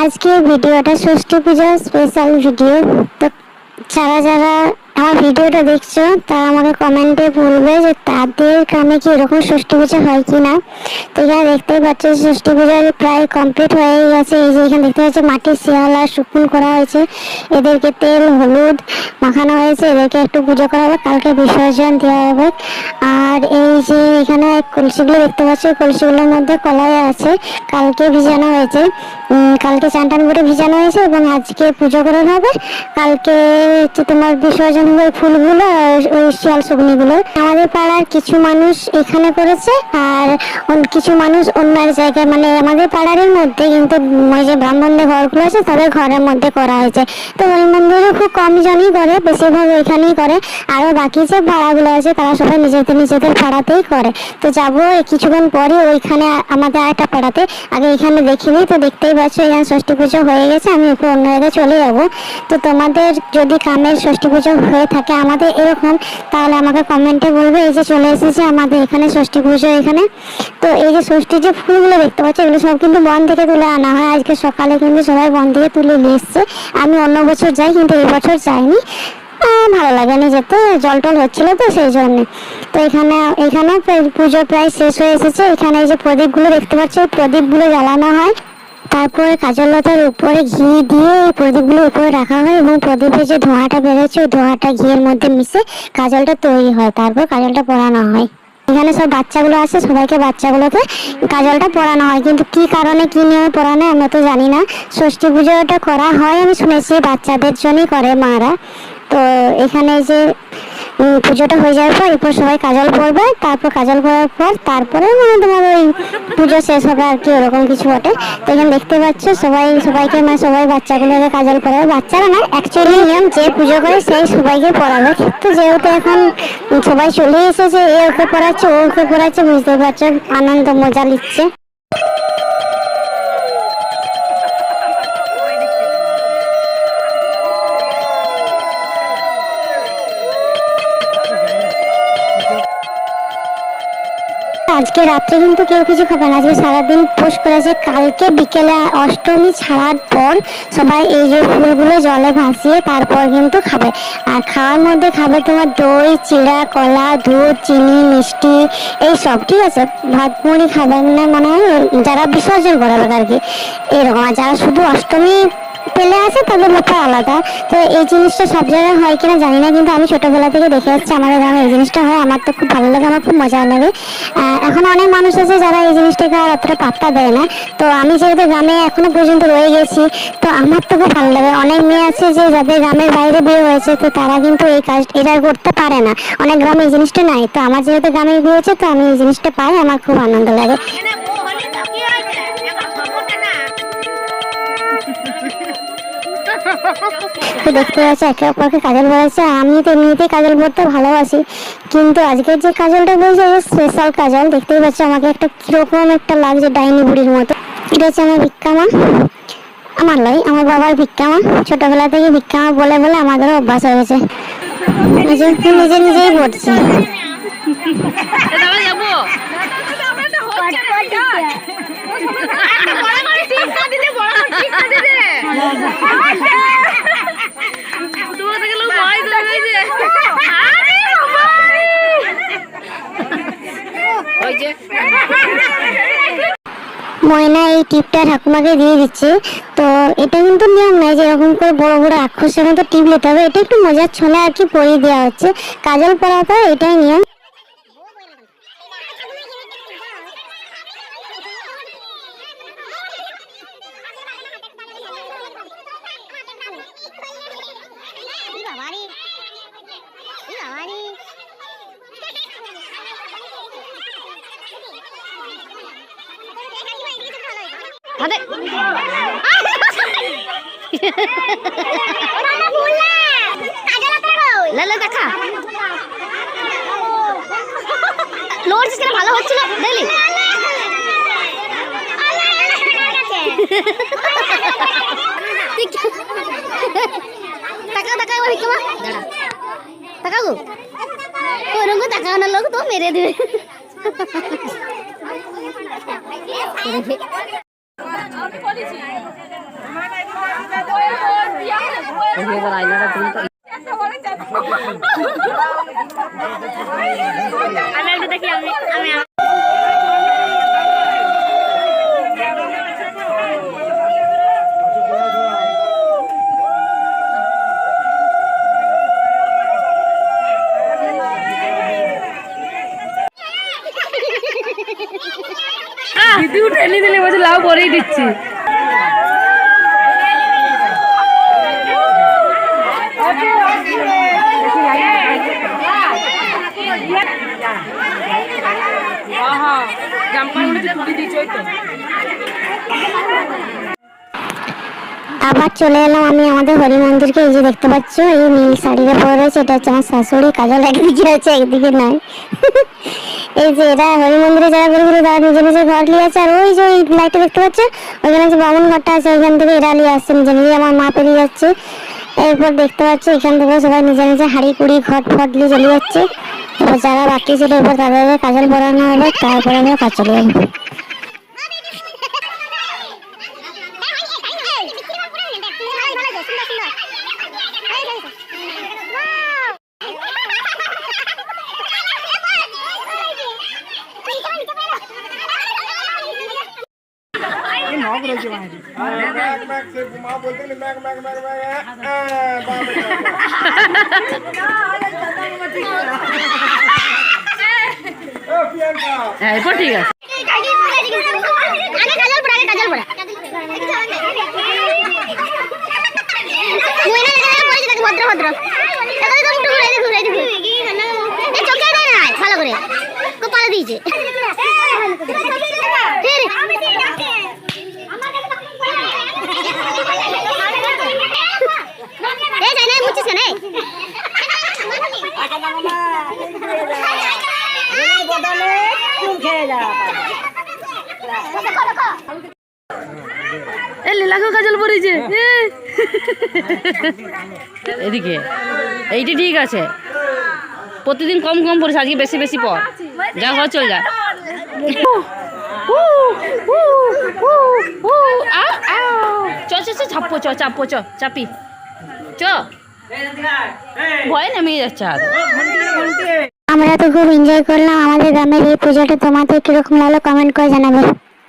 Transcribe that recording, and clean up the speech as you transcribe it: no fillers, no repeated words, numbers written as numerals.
আজকে ভিডিওটা ষষ্ঠী পূজার স্পেশাল ভিডিও। তো যারা যারা আমার ভিডিওটা দেখছো তারা আমাকে কমেন্টে বলবে যে তাদের গ্রামে কি এরকম ষষ্ঠী পূজা হয় কি না। তো এখানে দেখতেই পাচ্ছ ষষ্ঠী পূজা প্রায় কমপ্লিট হয়ে গেছে। এই যে এখানে দেখতে পাচ্ছ মাটির শিয়ালা শুকন করা হয়েছে, এদেরকে তেল হলুদ মাখানো হয়েছে, এদেরকে একটু পুজো করা হবে, কালকে বিসর্জন দেওয়া হবে। আর এই যে এখানে কলসিগুলো দেখতে পাচ্ছ, কলসিগুলোর মধ্যে কলাই আছে, কালকে ভিজানো হয়েছে, কালকে চান টান করে ভিজানো হয়েছে এবং আজকে পুজো করা হবে। কালকে হচ্ছে তোমার বিসর্জন হবে ফুলগুলো আর ওই শিয়াল শুকনিগুলো। আমাদের পাড়ার কিছু মানুষ এখানে করেছে আর কিছু মানুষ অন্য জায়গায়, মানে আমাদের পাড়ার মধ্যে কিন্তু ওই যে ব্রাহ্মণদের ঘরগুলো আছে তাদের ঘরের মধ্যে করা হয়েছে। তো ওই মন্দিরে খুব কম জনই করে, বেশিরভাগ এখানেই করে। আরও বাকি যে পাড়াগুলো আছে তারা সবাই নিজেদের পাড়াতেই করে। তো যাবো কিছুক্ষণ পরে ওইখানে আমাদের আরেকটা পাড়াতে, আগে এখানে দেখিনি। তো দেখতেই পাচ্ছ এখানে ষষ্ঠী পুজো হয়ে গেছে, আমি একটু অন্য জায়গায় চলে যাবো। তো তোমাদের যদি গ্রামের ষষ্ঠী পুজো হয়ে থাকে আমাদের এরকম, তাহলে আমাকে কমেন্টে বলবে। এই যে চলে এসেছে আমাদের এখানে ষষ্ঠী পুজো এখানে। তো এই যে ষষ্ঠীর যে ফুলগুলো দেখতে পাচ্ছ এগুলো সব কিন্তু বন থেকে তুলে আনা হয়। আজকে সকালে কিন্তু সবাই বন থেকে তুলে নিয়ে এসছে। আমি অন্য বছর যাই কিন্তু এই বছর যাইনি, ভালো লাগেনি যেতে, জল টল হচ্ছিল তো সেই জন্য। তো এখানে পুজো প্রায় শেষ হয়ে এসেছে। এখানে এই যে প্রদীপগুলো দেখতে পাচ্ছ, এই প্রদীপগুলো জ্বালানো হয়, তারপরে কাজললতার উপরে ঘি দিয়ে এই প্রদীপগুলো উপরে রাখা হয় এবং প্রদীপের যে ধোঁয়াটা বেরোচ্ছে ওই ধোঁয়াটা ঘিয়ের মধ্যে মিশে কাজলটা তৈরি হয়, তারপর কাজলটা পরানো হয়। এখানে সব বাচ্চাগুলো আছে, সবাইকে বাচ্চাগুলোকে কাজলটা পরানো হয়, কিন্তু কি কারণে কি নিয়মে পরানো আমরা তো জানি না। ষষ্ঠী পুজোটা করা হয় আমি শুনেছি বাচ্চাদের জন্যই করে মারা। তো এখানে যে পুজোটা হয়ে যাওয়ার পর এরপর সবাই কাজল পরবে, তারপর কাজল পরার পর তারপরে মানে তোমার ওই পুজো শেষ হবে আর কি, ওরকম কিছু বটে। তো এখানে দেখতে পাচ্ছ সবাইকে মানে সবাই বাচ্চাগুলোকে কাজল পরাবে, বাচ্চারা না অ্যাকচুয়ালি নিয়ম যে পুজো করে সেই সবাইকে পরাবে। তো যেহেতু এখন সবাই চলে এসেছে, এ ওকে পড়াচ্ছে ও ওকে পড়াচ্ছে, বুঝতে পারছো আনন্দ মজা নিচ্ছে। আজকে রাত্রে কিন্তু কেউ কিছু খাবে না, আজকে সারাদিন উপোস করেছে। কালকে বিকেলে অষ্টমী ছাড়ার পর সবাই এই যে ফুলগুলো জলে ভাসিয়ে তারপর কিন্তু খাবে। আর খাওয়ার মধ্যে খাবে তোমার দই চিড়া কলা দুধ চিনি মিষ্টি এইসব, ঠিক আছে। ভাত মুড়ি খাবেন না, মানে যারা বিসর্জন করাবে আর কি এরকম। আর যারা শুধু অষ্টমী পেলে আছে তাদের ব্যাপার আলাদা। তো এই জিনিসটা সব জায়গায় হয় কিনা জানি না, কিন্তু আমি ছোটবেলা থেকে দেখে আসছি আমাদের গ্রামে এই জিনিসটা হয়। আমার তো খুব ভালো লাগে, আমার খুব মজা লাগে। এখন অনেক মানুষ আছে যারা এই জিনিসটাকে আর অতটা পাত্তা দেয় না। তো আমি যেহেতু গ্রামে এখনো পর্যন্ত রয়ে গেছি, তো আমার তো খুব ভালো লাগে। অনেক মেয়ে আছে যে যাদের গ্রামের বাইরে বিয়ে হয়েছে, তো তারা কিন্তু এই কাজ এটা করতে পারে না, অনেক গ্রামে এই জিনিসটা নাই। তো আমার যেহেতু গ্রামে বিয়ে হয়েছে তো আমি এই জিনিসটা পাই, আমার খুব আনন্দ লাগে। দেখতে পাচ্ছি একে অপরকে কাজল পড়াচ্ছে। আমি তো এমনিতেই কাজল পড়তে ভালোবাসি, কিন্তু আজকের যে কাজলটা বলছে স্পেশাল কাজল। দেখতেই পাচ্ছি আমাকে একটা কিরকম একটা লাগছে ডাইনি বুড়ির মতো। এটা হচ্ছে আমার ভিক্ষামা, আমার নয় আমার বাবার ভিক্ষামা। ছোটবেলা থেকে ভিক্ষামা বলে বলে আমাদেরও অভ্যাস হয়ে গেছে, নিজে নিজেই পড়ছে। ময়না এই টিপটা ঠাকুমাকে দিয়ে দিচ্ছে। তো এটা কিন্তু নিয়ম নয় যে এরকম করে বড় বড় রাক্ষসের মতো টিপ নিতে হবে, এটা একটু মজার ছলে আর কি পরিয়ে দেওয়া হচ্ছে। কাজল পরাটা এটাই নিয়ম। করছিস কেন? ভালো হচ্ছিল দেখলি? টাকা টাকা ওই কেমন দাঁড়া টাকা গো ওরকম টাকা না লোক তো মেরে দেবে আমি একটু দেখি আমি দিদি উঠে দিলে বলছে লাভ করেই দিচ্ছি আবার চলে এলাম আমি আমাদের হরি মন্দিরকে। এই যে দেখতে পাচ্ছ এই নীল শাড়িটা পরে রয়েছে, এটা হচ্ছে আমার শাশুড়ি। কাজল একদিকে আছে একদিকে নয়। এই যে এরা হরি মন্দিরে যারা ঘুরে ঘুরে তারা নিজে নিজে ঘর নিয়ে আছে। আর ওই যে ওই লাইটটা দেখতে পাচ্ছ ওইখানে যে বামুন ঘরটা আছে ওইখান থেকে এরা নিয়ে আসছে নিজে নিজে। আমার মা পেরিয়ে যাচ্ছে। এরপর দেখতে পাচ্ছি এখান থেকে সবাই নিজে নিজে হাঁড়ি কুড়ি ঘট ফট নিয়ে চলে যাচ্ছে। এবার যারা বাকি ছিল এরপর তাদেরকে কাজল পরানো হলো, তারপরে আমরা কাজ চলে যাবো। এরপর ঠিক আছে ভালো করে কপালে দিয়েছে লীলাকেও কাজল পরেছে এদিকে এইটি ঠিক আছে প্রতিদিন কম কম পড়িস আজকে বেশি বেশি পর যা ঘর চল যা চ চ চ ছাপ্পো চ চাপ্পো চ চাপি চ ভয় নেমে যাচ্ছে আর আমরা তো খুব এনজয় করলাম আমাদের গ্রামের এই পুজোটা। তোমাদের কিরকম লাগলো কমেন্ট করে জানাবে।